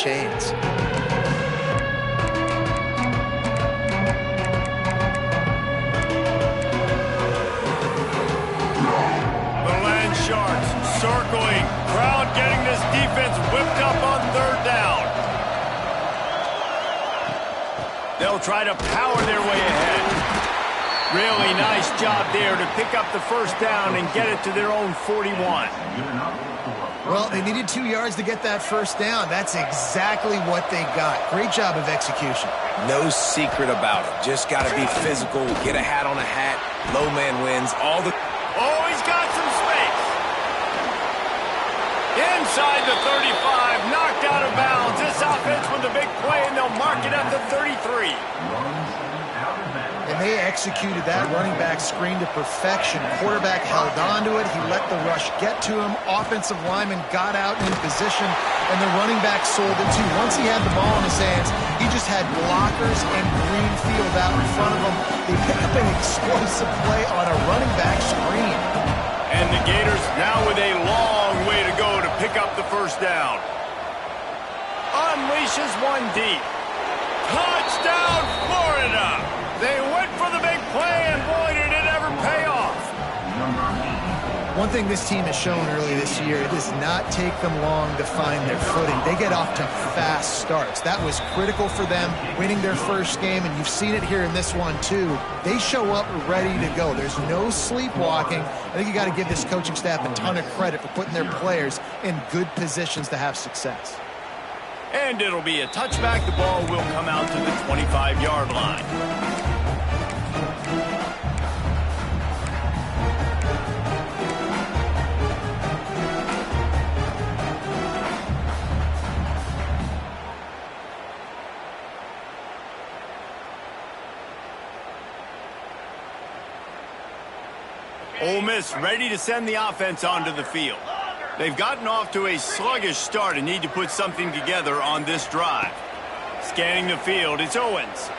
chains. Circling, crowd getting this defense whipped up on third down. They'll try to power their way ahead. Really nice job there to pick up the first down and get it to their own 41. Well, they needed 2 yards to get that first down. That's exactly what they got. Great job of execution. No secret about it. Just got to be physical, get a hat on a hat, low man wins, all the... Oh, he's got some space. Inside the 35, knocked out of bounds. This offense with a big play, and they'll mark it at the 33. And they executed that running back screen to perfection. Quarterback held on to it. He let the rush get to him. Offensive lineman got out in position, and the running back sold it too. Once he had the ball in his hands, he just had blockers and green field out in front of him. They pick up an explosive play on a running back screen. And the Gators now with a long way to go to pick up the first down. Unleashes one deep. Touchdown, Florida! They went for the big play, and boy, did it ever pay off. One thing this team has shown early this year, it does not take them long to find their footing. They get off to fast starts. That was critical for them, winning their first game, and you've seen it here in this one too. They show up ready to go. There's no sleepwalking. I think you got to give this coaching staff a ton of credit for putting their players in good positions to have success. And it'll be a touchback. The ball will come out to the 25-yard line. Ole Miss ready to send the offense onto the field. They've gotten off to a sluggish start and need to put something together on this drive. Scanning the field, it's Owens.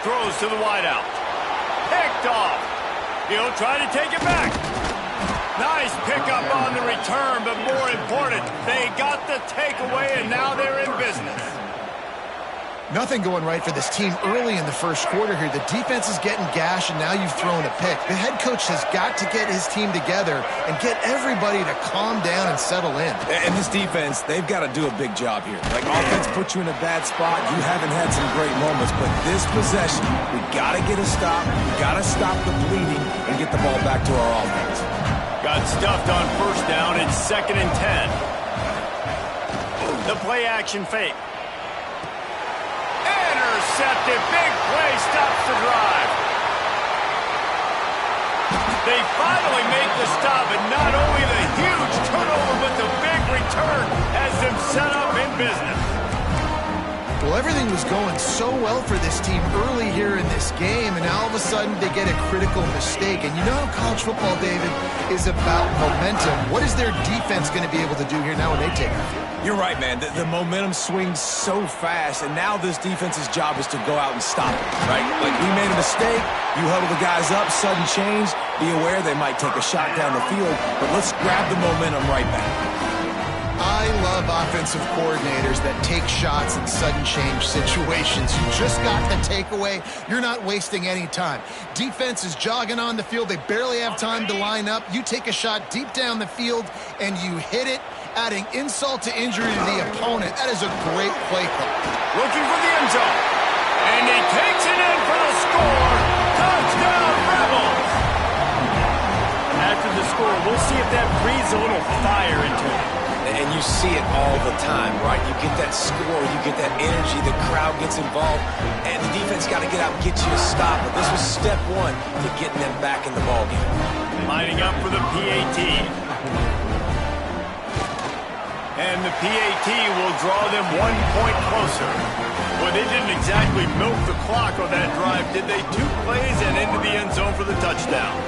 Throws to the wideout. Picked off. He'll try to take it back. Nice pickup on the return, but more important, they got the takeaway, and now they're in business. Nothing going right for this team early in the first quarter here. The defense is getting gashed, and now you've thrown a pick. The head coach has got to get his team together and get everybody to calm down and settle in. And this defense, they've got to do a big job here. Like, offense put you in a bad spot. You haven't had some great moments, but this possession, we got to get a stop. We got to stop the bleeding and get the ball back to our offense. Got stuffed on first down. It's 2nd and 10. The play action fake. Intercepted. Big play stops the drive. They finally make the stop, and not only the huge turnover, but the big return has them set up in business. Well, everything was going so well for this team early here in this game, and now all of a sudden they get a critical mistake. And you know how college football, David, is about momentum. What is their defense going to be able to do here now when they take the field? You're right, man. The momentum swings so fast, and now this defense's job is to go out and stop it, right? Like, we made a mistake, you huddle the guys up, sudden change, be aware they might take a shot down the field, but let's grab the momentum right back. I love offensive coordinators that take shots in sudden change situations. You just got the takeaway. You're not wasting any time. Defense is jogging on the field. They barely have time to line up. You take a shot deep down the field, and you hit it, adding insult to injury to the opponent. That is a great play call. Looking for the end zone. And he takes it in for the score. Touchdown, Rebels! After the score, we'll see if that breathes a little fire into it. And you see it all the time, right? You get that score, you get that energy, the crowd gets involved, and the defense got to get out and get you a stop. But this was step one to getting them back in the ballgame. Lining up for the PAT. And the PAT will draw them 1 point closer. Well, they didn't exactly milk the clock on that drive, did they? 2 plays and into the end zone for the touchdown.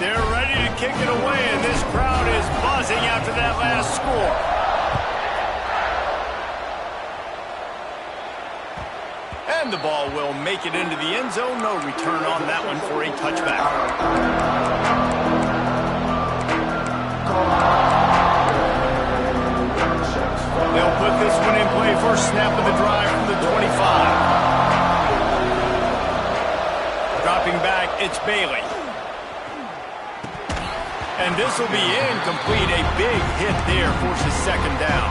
They're ready to kick it away, and this crowd is buzzing after that last score. And the ball will make it into the end zone. No return on that one for a touchback. this one in play, first snap of the drive from the 25. Dropping back, it's Bailey. And this will be incomplete. A big hit there forces second down.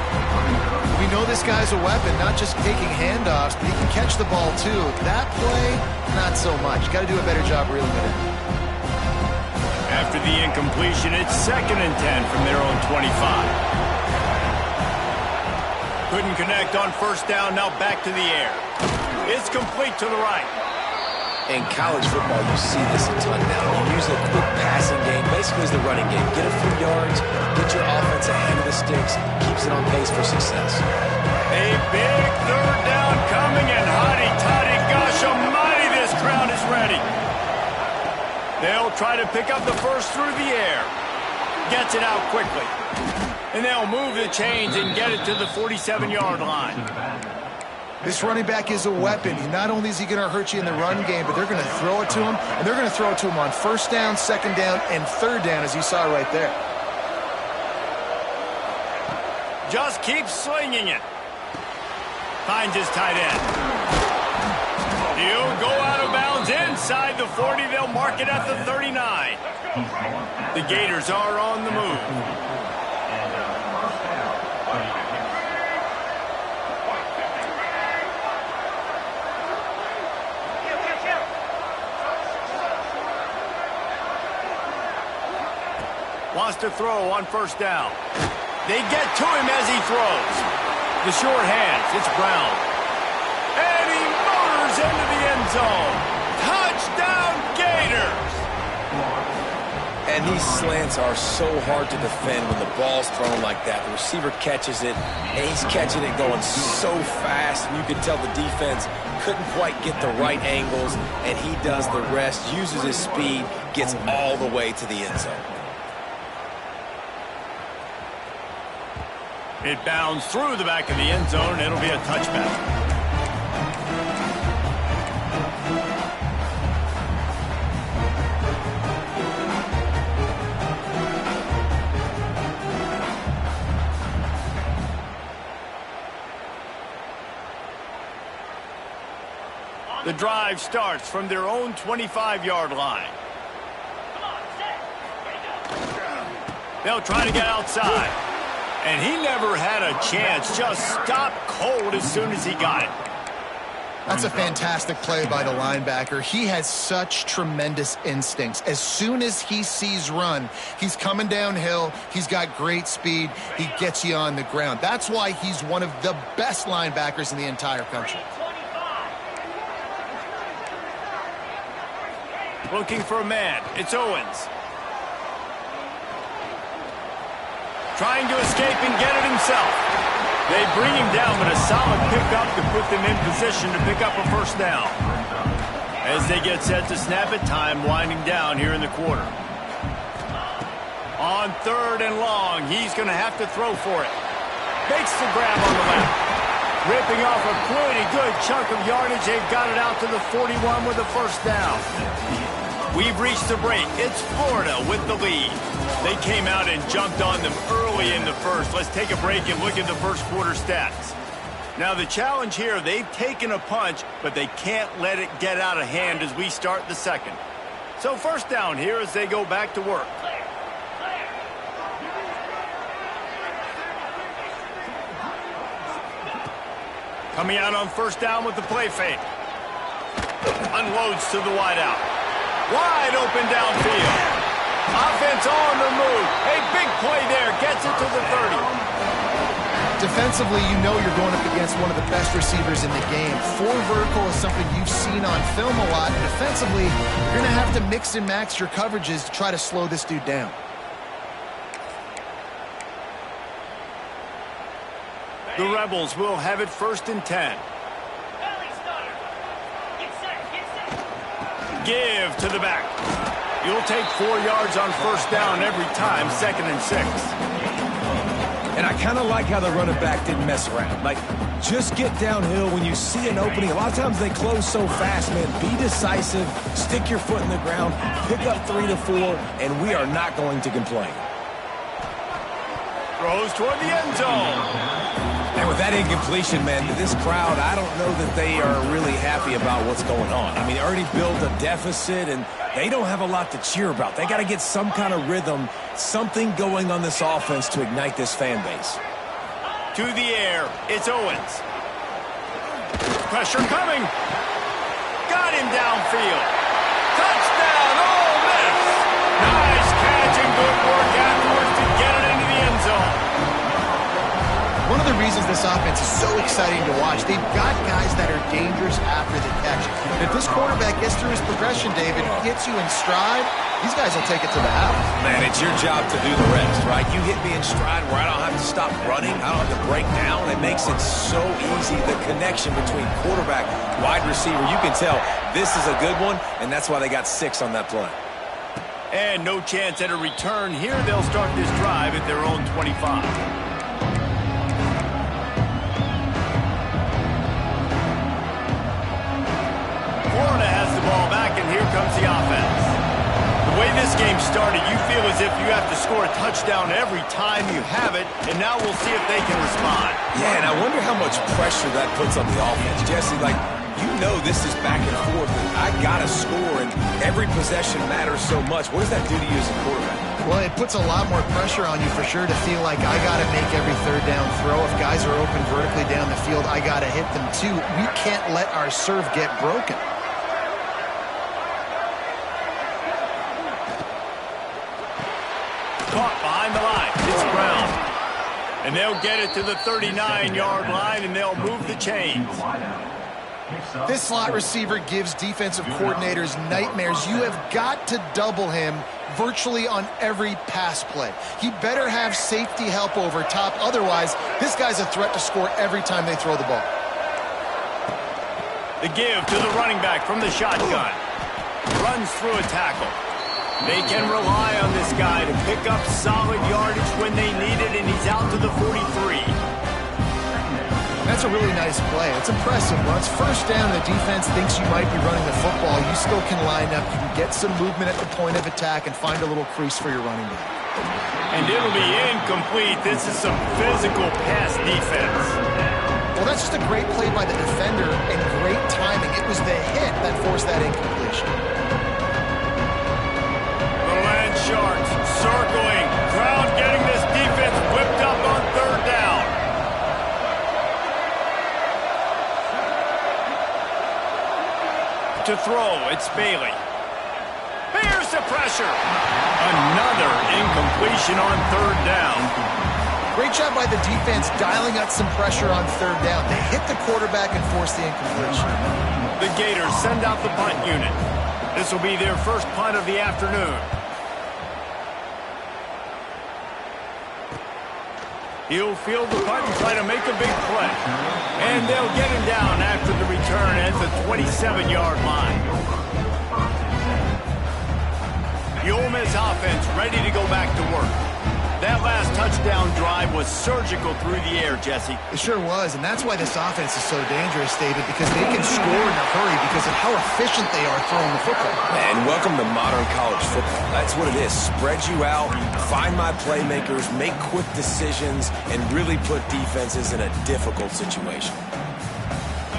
We know this guy's a weapon, not just taking handoffs, but he can catch the ball too. That play, not so much. Got to do a better job reeling it in. After the incompletion, it's 2nd and 10 from their own 25. Couldn't connect on first down, now back to the air. It's complete to the right. In college football, you see this a ton now. You use a quick passing game, basically as the running game. Get a few yards, get your offense ahead of the sticks, keeps it on pace for success. A big third down coming, and hotty-toddy, gosh almighty, this crowd is ready. They'll try to pick up the first through the air. Gets it out quickly. And they'll move the chains and get it to the 47-yard line. This running back is a weapon. Not only is he going to hurt you in the run game, but they're going to throw it to him, and they're going to throw it to him on first down, second down, and third down, as you saw right there. Just keeps slinging it. Finds his tight end. He'll go out of bounds inside the 40. They'll mark it at the 39. The Gators are on the move. Wants to throw on first down. They get to him as he throws. The short hands, it's Brown. And he motors into the end zone. Touchdown, Gators! And these slants are so hard to defend when the ball's thrown like that. The receiver catches it, and he's catching it going so fast. And you can tell the defense couldn't quite get the right angles, and he does the rest, uses his speed, gets all the way to the end zone. It bounds through the back of the end zone, and it'll be a touchback. The drive starts from their own 25-yard line. They'll try to get outside. And he never had a chance, just stopped cold as soon as he got it. That's a fantastic play by the linebacker. He has such tremendous instincts. As soon as he sees run, he's coming downhill. He's got great speed. He gets you on the ground. That's why he's one of the best linebackers in the entire country. Looking for a man. It's Owens. Trying to escape and get it himself. They bring him down, but a solid pickup to put them in position to pick up a first down. As they get set to snap it, time winding down here in the quarter. On third and long, he's going to have to throw for it. Makes the grab on the left. Ripping off a pretty good chunk of yardage. They've got it out to the 41 with the first down. We've reached the break. It's Florida with the lead. They came out and jumped on them early in the first. Let's take a break and look at the first quarter stats. Now the challenge here, they've taken a punch, but they can't let it get out of hand as we start the second. So first down here as they go back to work. Coming out on first down with the play fake. Unloads to the wideout. Wide open downfield. Offense on the move. A big play there. Gets it to the 30. Defensively, you know you're going up against one of the best receivers in the game. Four vertical is something you've seen on film a lot. And defensively, you're going to have to mix and match your coverages to try to slow this dude down. The Rebels will have it first and 10. Give to the back. You'll take 4 yards on first down every time, 2nd and 6. And I kind of like how the running back didn't mess around. Like, just get downhill when you see an opening. A lot of times they close so fast, man. Be decisive, stick your foot in the ground, pick up 3 to 4, and we are not going to complain. Throws toward the end zone. And with that incompletion, man, this crowd, I don't know that they are really happy about what's going on. I mean, they already built a deficit, and they don't have a lot to cheer about. They got to get some kind of rhythm, something going on this offense to ignite this fan base. To the air, it's Owens. Pressure coming. Got him downfield. Touchdown, Ole Miss. Nice catch and good work afterwards to get it into the end zone. One of the reasons this offense is so exciting to watch, they've got guys that are dangerous after the catch. And if this quarterback gets through his progression, David, gets you in stride, these guys will take it to the house. Man, it's your job to do the rest, right? You hit me in stride where I don't have to stop running. I don't have to break down. It makes it so easy, the connection between quarterback, wide receiver. You can tell this is a good one, and that's why they got 6 on that play. And no chance at a return here. They'll start this drive at their own 25. Florida has the ball back, and here comes the offense. The way this game started, you feel as if you have to score a touchdown every time you have it, and now we'll see if they can respond. Yeah, and I wonder how much pressure that puts on the offense. Jesse, like, you know this is back and forth, and I got to score, and every possession matters so much. What does that do to you as a quarterback? Well, it puts a lot more pressure on you for sure to feel like I got to make every third down throw. If guys are open vertically down the field, I got to hit them too. We can't let our serve get broken. Caught behind the line. It's Brown. And they'll get it to the 39-yard line, and they'll move the chains. This slot receiver gives defensive coordinators nightmares. You have got to double him virtually on every pass play. He better have safety help over top. Otherwise, this guy's a threat to score every time they throw the ball. The give to the running back from the shotgun. Runs through a tackle. They can rely on this guy to pick up solid yardage when they need it, and he's out to the 43. That's a really nice play. It's impressive. When it's first down, the defense thinks you might be running the football. You still can line up. You can get some movement at the point of attack and find a little crease for your running back. And it'll be incomplete. This is some physical pass defense. Well, that's just a great play by the defender and great timing. It was the hit that forced that incompletion. The Land Sharks circling. Crowd getting this defense whipped up on third down. To throw, it's Bailey. Bears the pressure. Another incompletion on third down. Great job by the defense dialing up some pressure on third down. They hit the quarterback and forced the incompletion. The Gators send out the punt unit. This will be their first punt of the afternoon. He'll field the punt and try to make a big play. And they'll get him down after the return at the 27-yard line. The Ole Miss offense ready to go back to work. That last touchdown drive was surgical through the air, Jesse. It sure was, and that's why this offense is so dangerous, David, because they can score in a hurry because of how efficient they are throwing the football. And welcome to modern college football. That's what it is. Spread you out, find my playmakers, make quick decisions, and really put defenses in a difficult situation.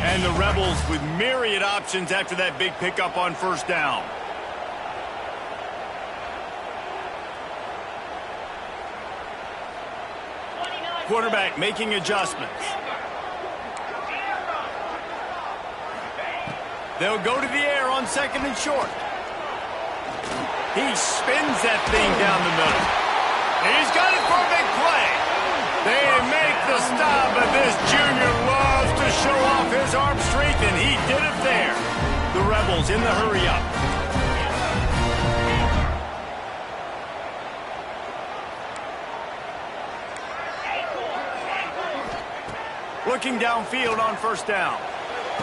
And the Rebels with myriad options after that big pickup on first down. Quarterback making adjustments. They'll go to the air on second and short. He spins that thing down the middle. He's got it for a big play. They make the stop, but this junior loves to show off his arm strength, and he did it there. The Rebels in the hurry up. Looking downfield on first down.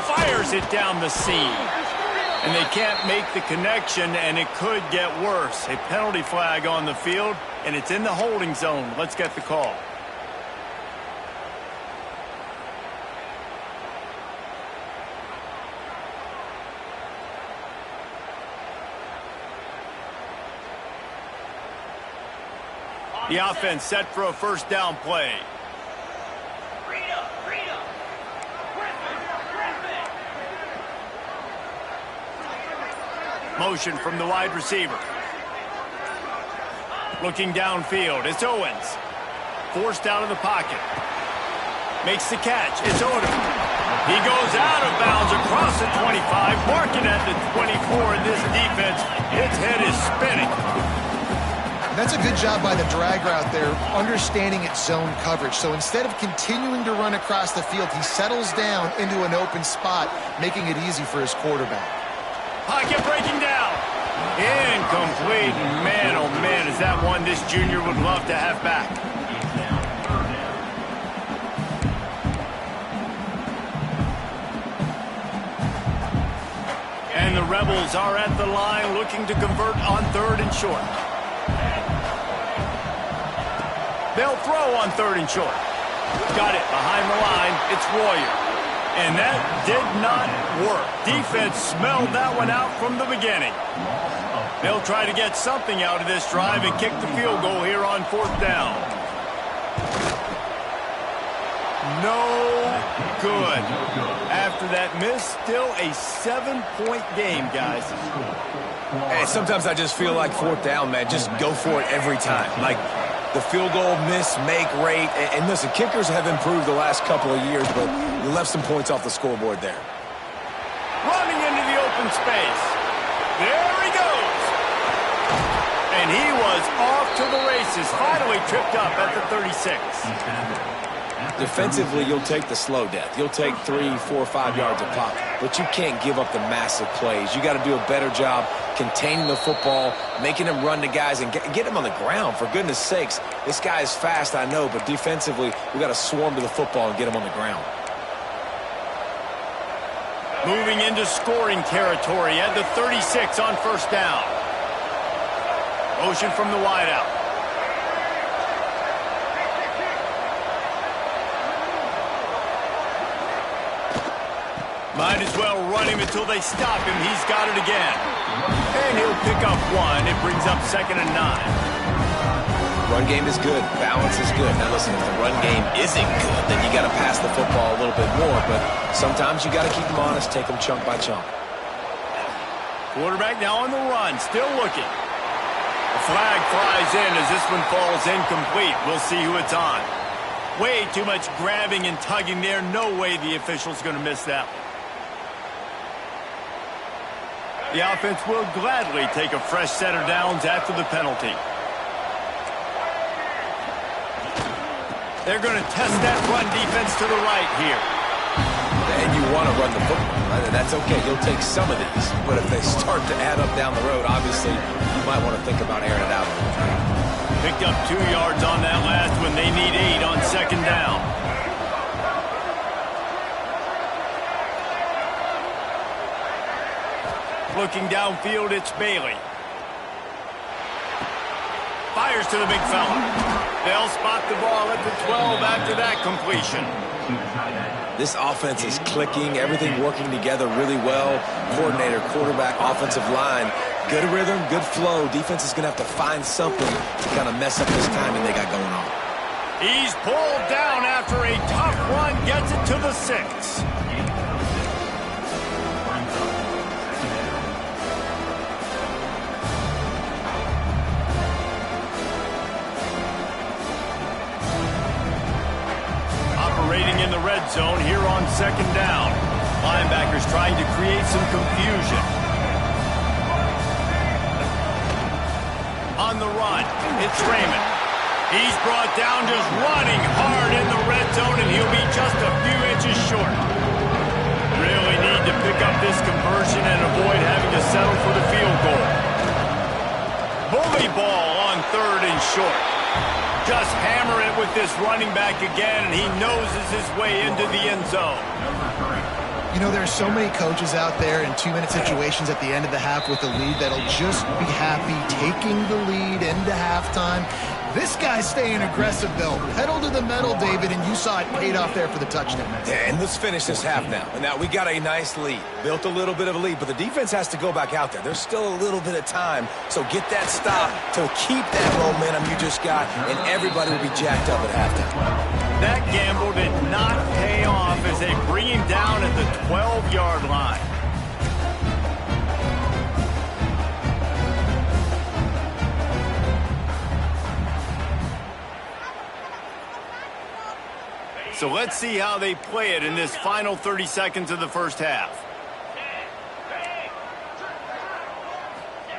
Fires it down the seam. And they can't make the connection, and it could get worse. A penalty flag on the field, and it's in the holding zone. Let's get the call. The offense set for a first down play. Motion from the wide receiver. Looking downfield, it's Owens. Forced out of the pocket. Makes the catch, it's Odom. He goes out of bounds across the 25, marking at the 24, and this defense, its head is spinning. That's a good job by the drag route there, understanding its zone coverage. So instead of continuing to run across the field, he settles down into an open spot, making it easy for his quarterback. Pocket breaking down. Incomplete. Man, oh man, is that one this junior would love to have back. And the Rebels are at the line looking to convert on 3rd and short. They'll throw on 3rd and short. Got it behind the line. It's Royer. And that did not work. Defense smelled that one out from the beginning. They'll try to get something out of this drive and kick the field goal here on 4th down. No good. After that miss, still a 7-point game, guys. Hey, sometimes I just feel like 4th down, man. Just go for it every time. Like the field goal miss, make rate. And listen, kickers have improved the last couple of years, but you left some points off the scoreboard there. Running into the open space. There he goes. And he was off to the races. Finally tripped up at the 36. Defensively, you'll take the slow death. You'll take 3, 4, 5 yards a pop, but you can't give up the massive plays. You got to do a better job containing the football, making him run to guys, and get him on the ground. For goodness sakes, this guy is fast, I know, but defensively, we got to swarm to the football and get him on the ground. Moving into scoring territory at the 36 on 1st down. Motion from the wideout. Might as well run him until they stop him. He's got it again. And he'll pick up 1. It brings up 2nd and 9. Run game is good. Balance is good. Now listen, if the run game isn't good, then you got to pass the football a little bit more. But sometimes you got to keep them honest, take them chunk by chunk. Quarterback now on the run, still looking. The flag flies in as this one falls incomplete. We'll see who it's on. Way too much grabbing and tugging there. No way the official's going to miss that one. The offense will gladly take a fresh set of downs after the penalty. They're going to test that run defense to the right here. And you want to run the football. That's okay. You'll take some of these. But if they start to add up down the road, obviously, you might want to think about airing it out. Picked up 2 yards on that last one. They need 8 on 2nd down. Looking downfield, it's Bailey. Fires to the big fella. They'll spot the ball at the 12 after that completion. This offense is clicking, everything working together really well. Coordinator, quarterback, offensive line. Good rhythm, good flow. Defense is going to have to find something to kind of mess up this timing they got going on. He's pulled down after a tough run, gets it to the 6. Operating in the red zone here on 2nd down. Linebackers trying to create some confusion. On the run, it's Raymond. He's brought down just running hard in the red zone, and he'll be just a few inches short. Really need to pick up this conversion and avoid having to settle for the field goal. Bully ball on 3rd and short. Just hammer it with this running back again, and he noses his way into the end zone. You know, there's so many coaches out there in 2-minute situations at the end of the half with the lead that'll just be happy taking the lead into halftime. This guy's staying aggressive, though. Pedal to the metal, David, and you saw it paid off there for the touchdown. Yeah, and let's finish this half now. And now we got a nice lead. Built a little bit of a lead, but the defense has to go back out there. There's still a little bit of time. So get that stop to keep that momentum you just got, and everybody will be jacked up at halftime. That gamble did not pay off as they bring him down at the 12-yard line. So let's see how they play it in this final 30 seconds of the first half.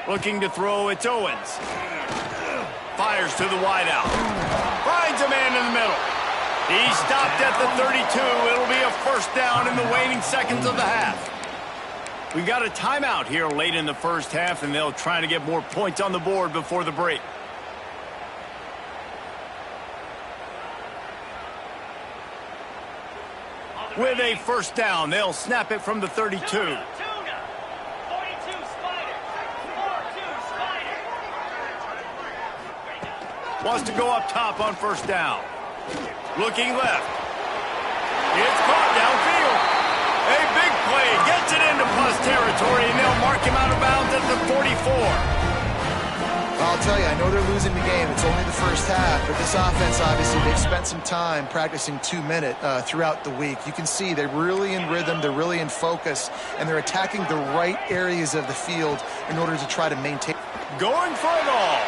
Looking to throw, it's Owens. Fires to the wideout. Finds a man in the middle. He stopped at the 32. It'll be a first down in the waning seconds of the half. We've got a timeout here late in the first half, and they'll try to get more points on the board before the break. With a first down, they'll snap it from the 32. Wants to go up top on first down. Looking left. It's caught downfield. A big play. Gets it into plus territory, and they'll mark him out of bounds at the 44. I'll tell you, I know they're losing the game. It's only the first half, but this offense, obviously, they've spent some time practicing 2-minute throughout the week. You can see they're really in rhythm, they're really in focus, and they're attacking the right areas of the field in order to try to maintain. Going for it all.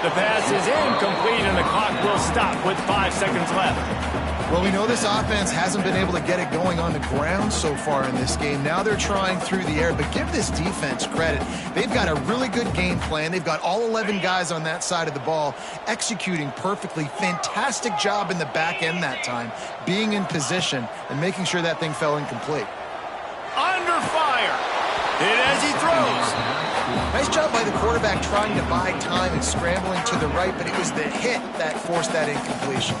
The pass is incomplete, and the clock will stop with 5 seconds left. Well, we know this offense hasn't been able to get it going on the ground so far in this game. Now they're trying through the air, but give this defense credit. They've got a really good game plan. They've got all 11 guys on that side of the ball executing perfectly. Fantastic job in the back end that time, being in position and making sure that thing fell incomplete. Under fire. Hit as he throws. Nice job by the quarterback trying to buy time and scrambling to the right, but it was the hit that forced that incompletion.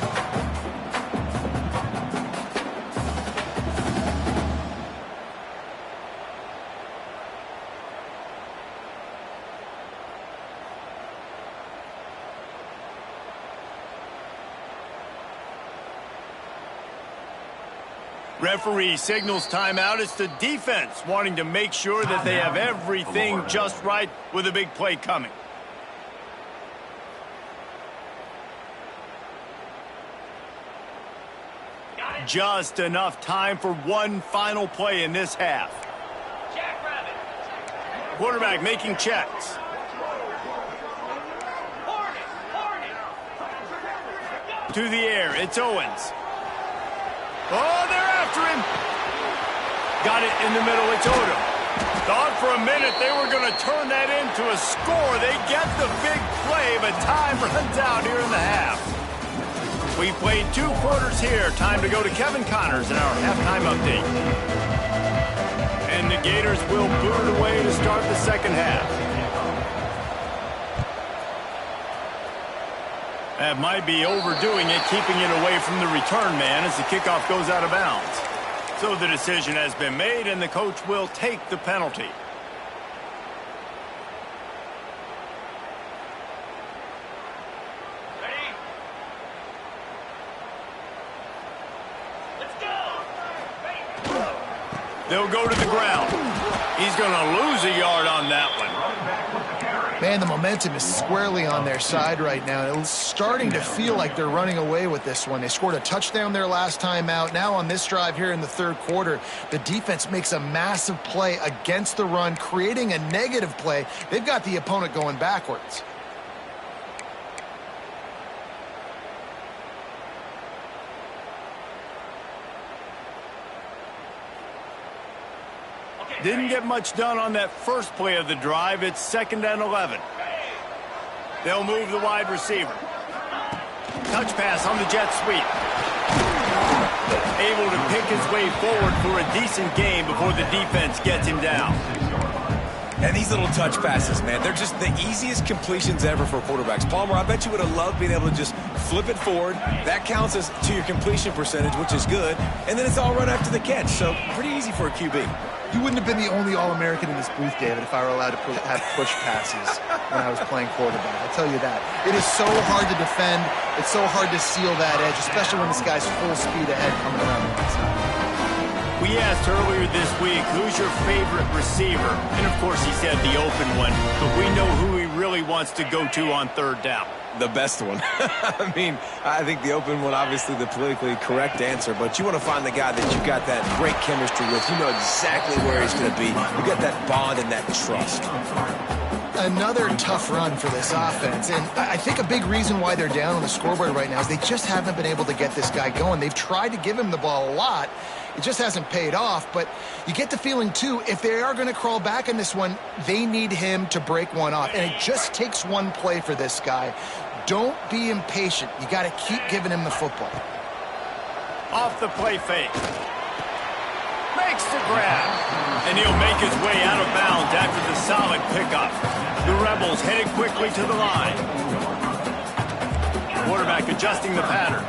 Referee signals timeout. It's the defense wanting to make sure that they have everything just right with a big play coming. Just enough time for one final play in this half. Quarterback making checks. To the air, it's Owens. Oh, they're after him. Got it in the middle, it's Odom. Thought for a minute they were going to turn that into a score. They get the big play, but time runs out here in the half. We played 2 quarters here. Time to go to Kevin Connors in our halftime update. And the Gators will boot it away to start the second half. That might be overdoing it, keeping it away from the return man as the kickoff goes out of bounds. So the decision has been made, and the coach will take the penalty. Ready? Let's go! Ready? They'll go to the ground. He's going to lose a yard on that one. Man, the momentum is squarely on their side right now. It's starting to feel like they're running away with this one. They scored a touchdown their last time out. Now on this drive here in the third quarter, the defense makes a massive play against the run, creating a negative play. They've got the opponent going backwards. Didn't get much done on that first play of the drive. It's 2nd and 11. They'll move the wide receiver. Touch pass on the jet sweep. Able to pick his way forward for a decent game before the defense gets him down. And these little touch passes, man, they're just the easiest completions ever for quarterbacks. Palmer, I bet you would have loved being able to just flip it forward. That counts as to your completion percentage, which is good. And then it's all right after the catch. So pretty easy for a QB. You wouldn't have been the only All-American in this booth, David, if I were allowed to have push passes when I was playing quarterback. I'll tell you that. It is so hard to defend. It's so hard to seal that edge, especially when this guy's full speed ahead coming around the outside. We asked earlier this week, who's your favorite receiver? And, of course, he said the open one. But we know who he really wants to go to on third down. The best one. I mean, I think the open one, obviously the politically correct answer, but you want to find the guy that you got that great chemistry with. You know exactly where he's going to be. You got that bond and that trust. Another tough run for this offense, and I think a big reason why they're down on the scoreboard right now is they just haven't been able to get this guy going. They've tried to give him the ball a lot. It just hasn't paid off, but you get the feeling, too, if they are going to crawl back in this one, they need him to break one off, and it just takes one play for this guy. Don't be impatient. You got to keep giving him the football. Off the play fake. Makes the grab. And he'll make his way out of bounds after the solid pickup. The Rebels headed quickly to the line. Quarterback adjusting the pattern.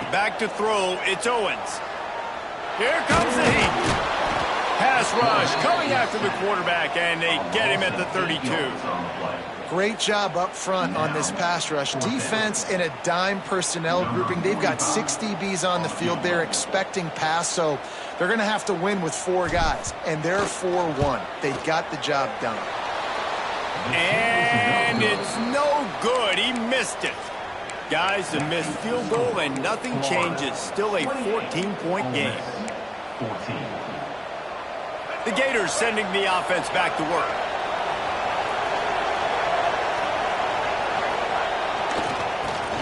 Back to throw, it's Owens. Here comes the heat. Pass rush coming after the quarterback, and they get him at the 32. Great job up front on this pass rush. Defense in a dime personnel grouping. They've got 6 DBs on the field. They're expecting pass, so they're going to have to win with 4 guys, and they're 4-1. They got the job done. And it's no good. He missed it. Guys, a missed field goal, and nothing changes. Still a 14-point game. The Gators sending the offense back to work.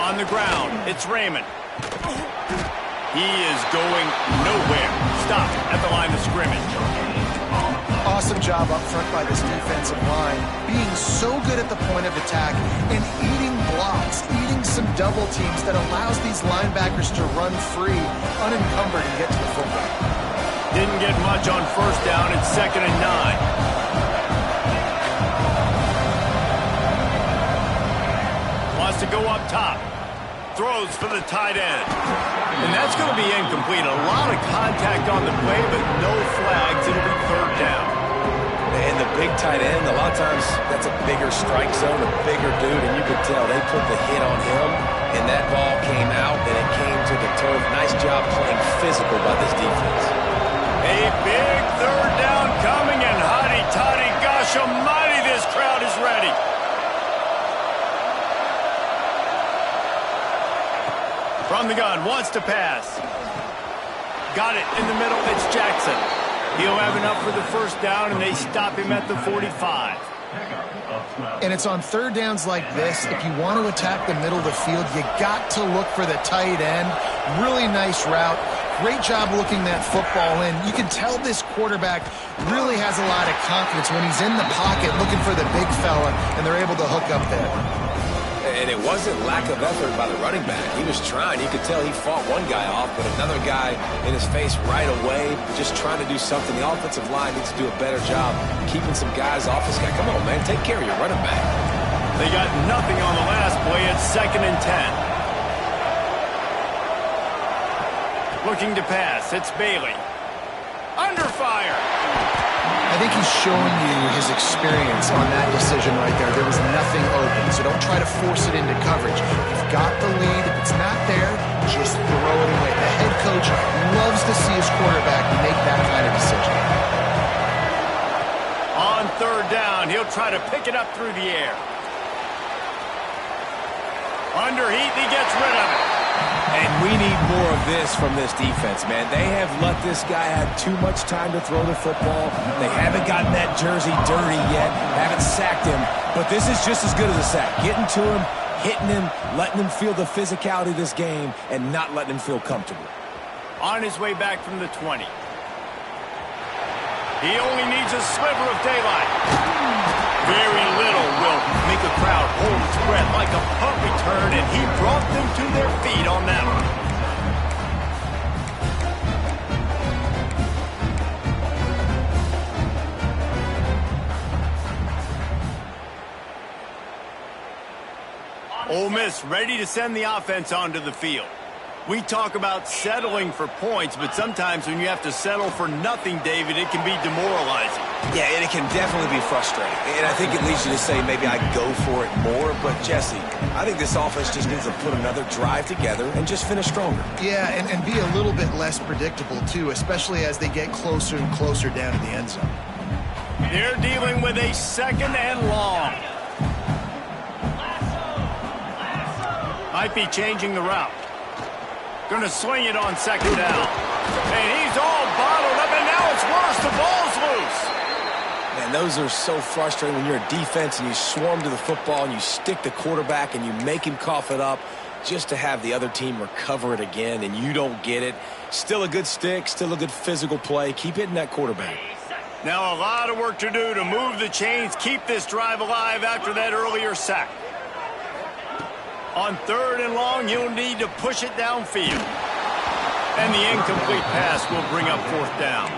On the ground, it's Raymond. He is going nowhere. Stop at the line of scrimmage. Awesome job up front by this defensive line, being so good at the point of attack and eating blocks, eating some double teams that allows these linebackers to run free, unencumbered, and get to the football. Didn't get much on first down. It's 2nd and 9. Wants to go up top. Throws for the tight end. And that's going to be incomplete. A lot of contact on the play, but no flags. It'll be 3rd down. And the big tight end, a lot of times that's a bigger strike zone, a bigger dude, and you could tell they put the hit on him, and that ball came out, and it came to the turf. Nice job playing physical by this defense. A big 3rd down coming, and hotty-toddy, gosh almighty, this crowd is ready. From the gun, wants to pass. Got it in the middle, it's Jackson. He'll have enough for the 1st down, and they stop him at the 45. And it's on 3rd downs like this, if you want to attack the middle of the field, you got to look for the tight end. Really nice route. Great job looking that football in. You can tell this quarterback really has a lot of confidence when he's in the pocket looking for the big fella, and they're able to hook up there. And it wasn't lack of effort by the running back. He was trying. You could tell he fought one guy off, but another guy in his face right away, just trying to do something. The offensive line needs to do a better job keeping some guys off this guy. Come on, man. Take care of your running back. They got nothing on the last play. It's 2nd and 10. Looking to pass. It's Bailey. Under fire. I think he's showing you his experience on that decision right there. There was nothing open, so don't try to force it into coverage. You've got the lead. If it's not there, just throw it away. The head coach loves to see his quarterback make that kind of decision. On 3rd down, he'll try to pick it up through the air. Under heat, he gets rid of it. And we need more of this from this defense, man. They have let this guy have too much time to throw the football. They haven't gotten that jersey dirty yet, haven't sacked him. But this is just as good as a sack. Getting to him, hitting him, letting him feel the physicality of this game, and not letting him feel comfortable. On his way back from the 20. He only needs a sliver of daylight. Very little will make a crowd hold its breath like a punt return, and he brought them to their feet on that one. Ole Miss ready to send the offense onto the field. We talk about settling for points, but sometimes when you have to settle for nothing, David, it can be demoralizing. Yeah, and it can definitely be frustrating. And I think it leads you to say maybe I go for it more. But, Jesse, I think this offense just needs to put another drive together and just finish stronger. Yeah, and be a little bit less predictable, too, especially as they get closer and closer down to the end zone. They're dealing with a 2nd and long. Might be changing the route. Going to swing it on 2nd down. And he's all bottled up, and now it's worse. The ball's loose. Man, those are so frustrating when you're a defense and you swarm to the football and you stick the quarterback and you make him cough it up just to have the other team recover it again and you don't get it. Still a good stick, still a good physical play. Keep hitting that quarterback. Now a lot of work to do to move the chains, keep this drive alive after that earlier sack. On 3rd and long, you'll need to push it downfield. And the incomplete pass will bring up 4th down.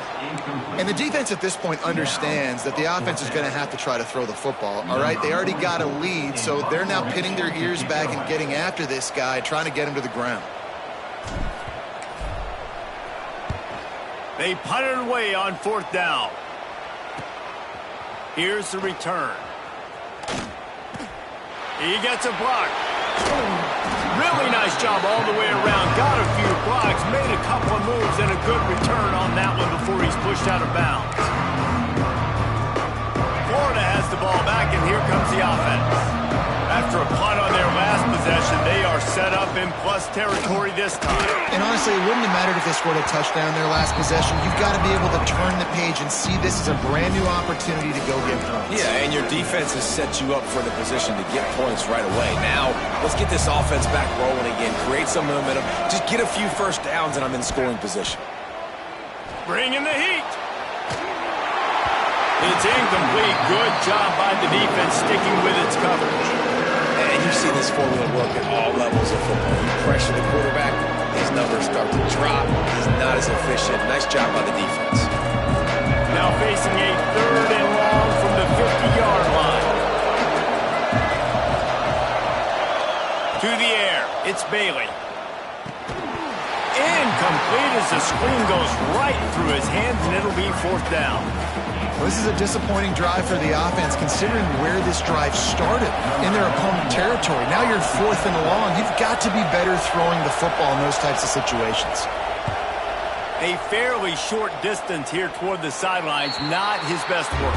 And the defense at this point understands that the offense is going to have to try to throw the football, all right? They already got a lead, so they're now pinning their ears back and getting after this guy, trying to get him to the ground. They punted away on 4th down. Here's the return. He gets a block. Really nice job all the way around. Got a few blocks, made a couple of moves, and a good return on that one before he's pushed out of bounds. Florida has the ball back, and here comes the offense. After a punt on their last possession, they are set up in plus territory this time. And honestly, it wouldn't have mattered if they scored a touchdown their last possession. You've got to be able to turn the page and see this as a brand new opportunity to go get points. Yeah, and your defense has set you up for the position to get points right away. Now, let's get this offense back rolling again. Create some momentum. Just get a few first downs, and I'm in scoring position. Bringing the heat. It's incomplete. Good job by the defense sticking with its coverage. And you see this formula work at all levels of football. You pressure the quarterback, his numbers start to drop. He's not as efficient. Nice job by the defense. Now facing a 3rd and long from the 50-yard line. To the air, it's Bailey. Incomplete as the screen goes right through his hands, and it'll be 4th down. Well, this is a disappointing drive for the offense, considering where this drive started, in their opponent territory. Now you're 4th and long. You've got to be better throwing the football in those types of situations. A fairly short distance here toward the sidelines, not his best work.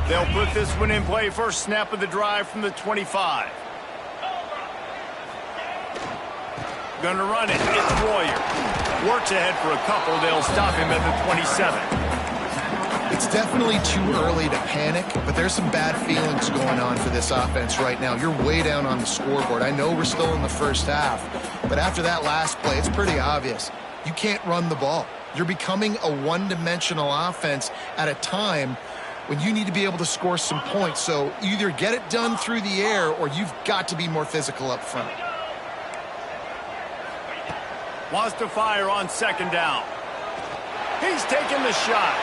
They'll put this one in play. First snap of the drive from the 25. Gonna run it. It's Royer. Works ahead for a couple. They'll stop him at the 27. It's definitely too early to panic, but there's some bad feelings going on for this offense right now. You're way down on the scoreboard. I know we're still in the first half, but after that last play, it's pretty obvious. You can't run the ball. You're becoming a one-dimensional offense at a time when you need to be able to score some points. So either get it done through the air or you've got to be more physical up front. Wants to fire on 2nd down. He's taking the shot.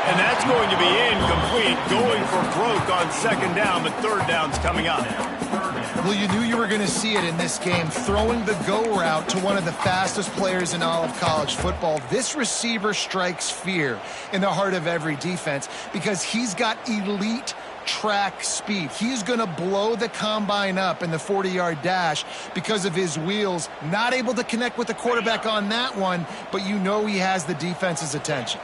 And that's going to be incomplete. Going for broke on 2nd down, but 3rd down's coming up. Well, you knew you were going to see it in this game. Throwing the go route to one of the fastest players in all of college football. This receiver strikes fear in the heart of every defense because he's got elite track speed. He's going to blow the combine up in the 40-yard dash because of his wheels. Not able to connect with the quarterback on that one, but you know he has the defense's attention.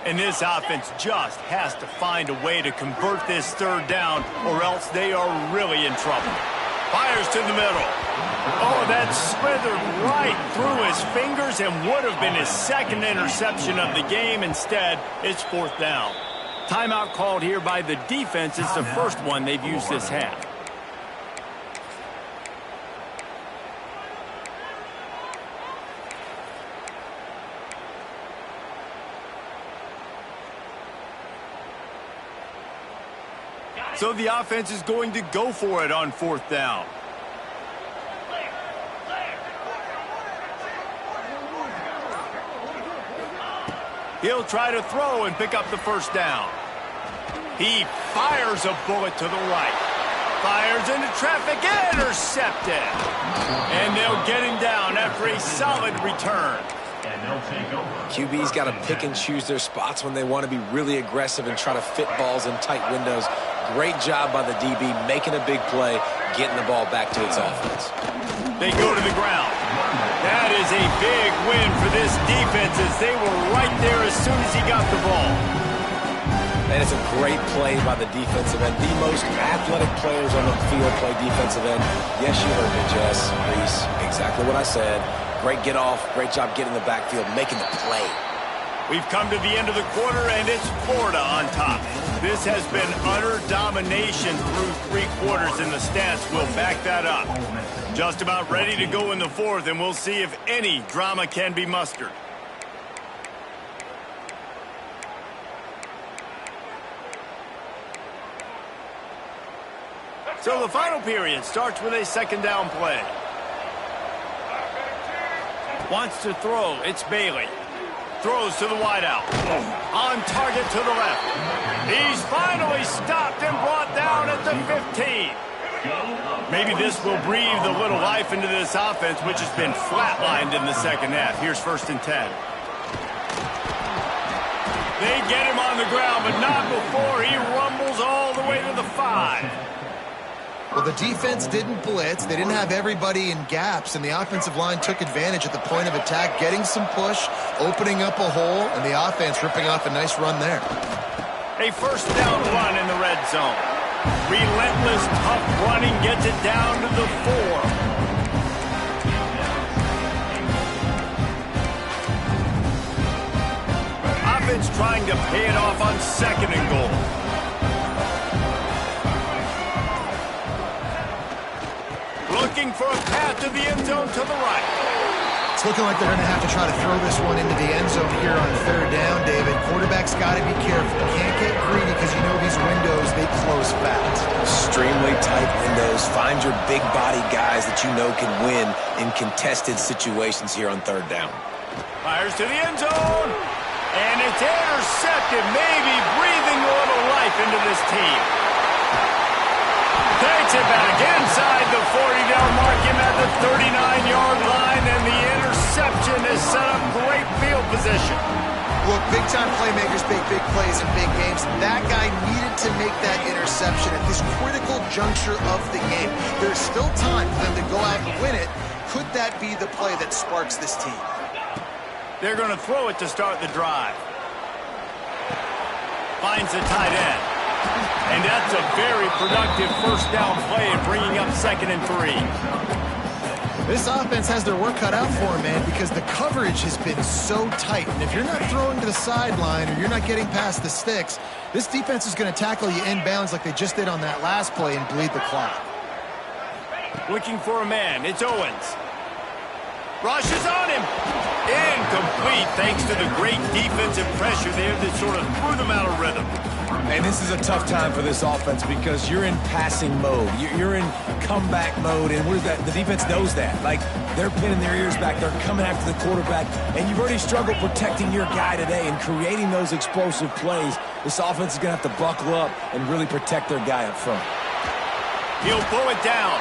And this offense just has to find a way to convert this 3rd down, or else they are really in trouble. Fires to the middle. Oh, that slithered right through his fingers and would have been his 2nd interception of the game. Instead, it's 4th down. Timeout called here by the defense. It's the first one they've used this half. So the offense is going to go for it on 4th down. He'll try to throw and pick up the 1st down. He fires a bullet to the right. Fires into traffic, intercepted. And they'll get him down after a solid return. QB's got to pick and choose their spots when they want to be really aggressive and try to fit balls in tight windows. Great job by the DB making a big play, getting the ball back to its offense. They go to the ground. That is a big win for this defense as they were right there as soon as he got the ball. And it's a great play by the defensive end. The most athletic players on the field play defensive end. Yes, you heard me, Jess, Reese. Exactly what I said. Great get off. Great job getting in the backfield, making the play. We've come to the end of the quarter, and it's Florida on top. This has been utter domination through 3 quarters, and the stats will back that up. Just about ready to go in the 4th, and we'll see if any drama can be mustered. So the final period starts with a 2nd down play. Wants to throw. It's Bailey. Throws to the wideout. On target to the left. He's finally stopped and brought down at the 15. Maybe this will breathe a little life into this offense, which has been flatlined in the 2nd half. Here's 1st and 10. They get him on the ground, but not before he rumbles all the way to the 5. Well, the defense didn't blitz. They didn't have everybody in gaps, and the offensive line took advantage at the point of attack, getting some push, opening up a hole, and the offense ripping off a nice run there. A 1st down run in the red zone. Relentless, tough running gets it down to the 4. Offense trying to pay it off on 2nd and goal. Looking for a path to the end zone to the right. It's looking like they're going to have to try to throw this one into the end zone here on 3rd down, David. Quarterback's got to be careful. Can't get greedy because you know these windows, they close fast. Extremely tight windows. Find your big body guys that you know can win in contested situations here on 3rd down. Fires to the end zone. And it's intercepted, maybe breathing a little life into this team. Takes it back inside the 40-down mark, him at the 39-yard line, and the interception has set up great field position. Look, big-time playmakers make big plays in big games. That guy needed to make that interception at this critical juncture of the game. There's still time for them to go out and win it. Could that be the play that sparks this team? They're going to throw it to start the drive. Finds the tight end. And that's a very productive 1st down play and bringing up 2nd and 3. This offense has their work cut out for them, man, because the coverage has been so tight. And if you're not throwing to the sideline or you're not getting past the sticks, this defense is going to tackle you inbounds like they just did on that last play and bleed the clock. Looking for a man. It's Owens. Rushes on him. Incomplete thanks to the great defensive pressure there that sort of threw them out of rhythm. And this is a tough time for this offense because you're in passing mode. You're in comeback mode, and what is that? The defense knows that. Like, they're pinning their ears back. They're coming after the quarterback, and you've already struggled protecting your guy today and creating those explosive plays. This offense is going to have to buckle up and really protect their guy up front. He'll pull it down.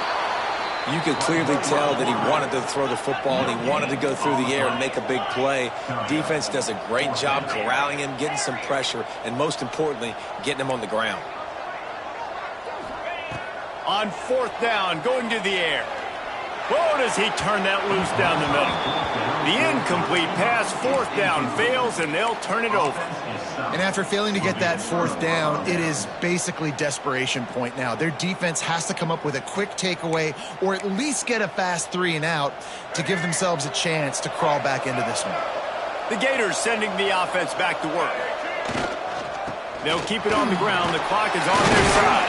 You could clearly tell that he wanted to throw the football and he wanted to go through the air and make a big play. Defense does a great job corralling him, getting some pressure, and most importantly, getting him on the ground. On 4th down, going to the air. Oh, does he turn that loose down the middle? The incomplete pass, 4th down, fails, and they'll turn it over. And after failing to get that 4th down, it is basically desperation point now. Their defense has to come up with a quick takeaway or at least get a fast 3 and out to give themselves a chance to crawl back into this one. The Gators sending the offense back to work. They'll keep it on the ground. The clock is on their side.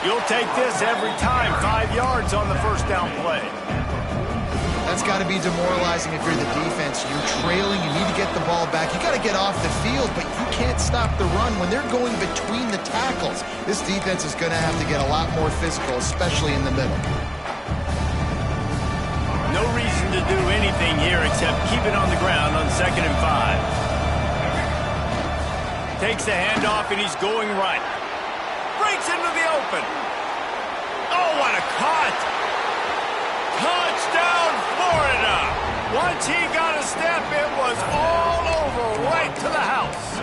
You'll take this every time. 5 yards on the 1st down play. That's got to be demoralizing if you're the defense. You're trailing. You need to get the ball back. You got to get off the field, but you can't stop the run when they're going between the tackles. This defense is going to have to get a lot more physical, especially in the middle. No reason to do anything here except keep it on the ground on 2nd and 5. Takes the handoff, and he's going right. Breaks into the open. Oh, what a cut! Touchdown, Florida! Once he got a step, it was all over right to the house.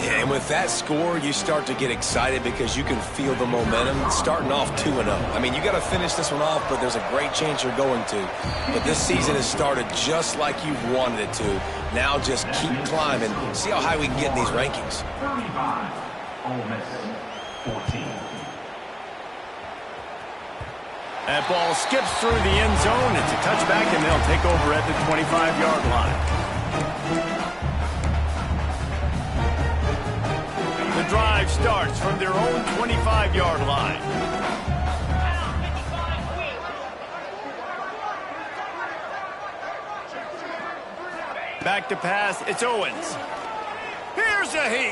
Yeah, and With that score, you start to get excited because you can feel the momentum starting off 2-0. I mean, you got to finish this one off, but there's a great chance you're going to. But this season has started just like you've wanted it to. Now just keep climbing. See how high we can get in these rankings. 35, Ole Miss 14. That ball skips through the end zone. It's a touchback, and they'll take over at the 25-yard line. The drive starts from their own 25-yard line. Back to pass, it's Owens. Here's a heat.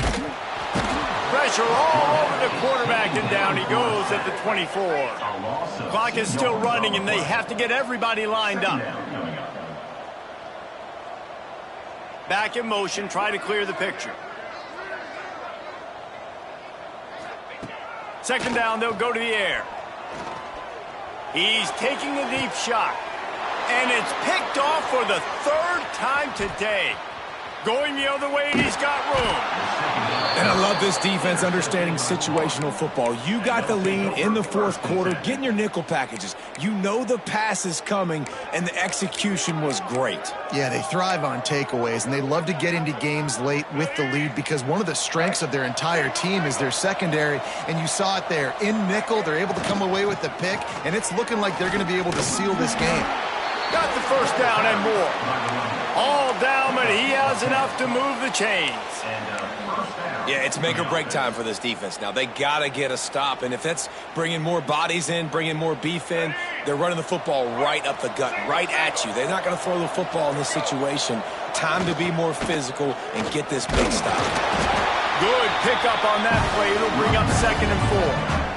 Pressure all over the quarterback, and down he goes at the 24. Clock is still running, and they have to get everybody lined up. Back in motion, try to clear the picture. Second down, they'll go to the air. He's taking a deep shot. And it's picked off for the third time today. Going the other way, and he's got room. And I love this defense understanding situational football. You got the lead in the fourth quarter, getting your nickel packages. You know the pass is coming, and the execution was great. Yeah, they thrive on takeaways, and they love to get into games late with the lead because one of the strengths of their entire team is their secondary, and you saw it there. In nickel, they're able to come away with the pick, and it's looking like they're going to be able to seal this game. Got the first down and more. All down, but he has enough to move the chains. Yeah, it's make or break time for this defense. Now, they got to get a stop, and if that's bringing more bodies in, bringing more beef in, they're running the football right up the gut, right at you. They're not going to throw the football in this situation. Time to be more physical and get this big stop. Good pickup on that play. It'll bring up 2nd and 4.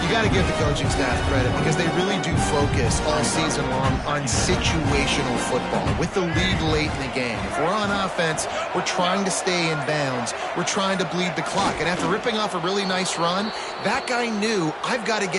You got to give the coaching staff credit because they really do focus all season long on situational football with the lead late in the game. If we're on offense, we're trying to stay in bounds. We're trying to bleed the clock. And after ripping off a really nice run, that guy knew, I've got to get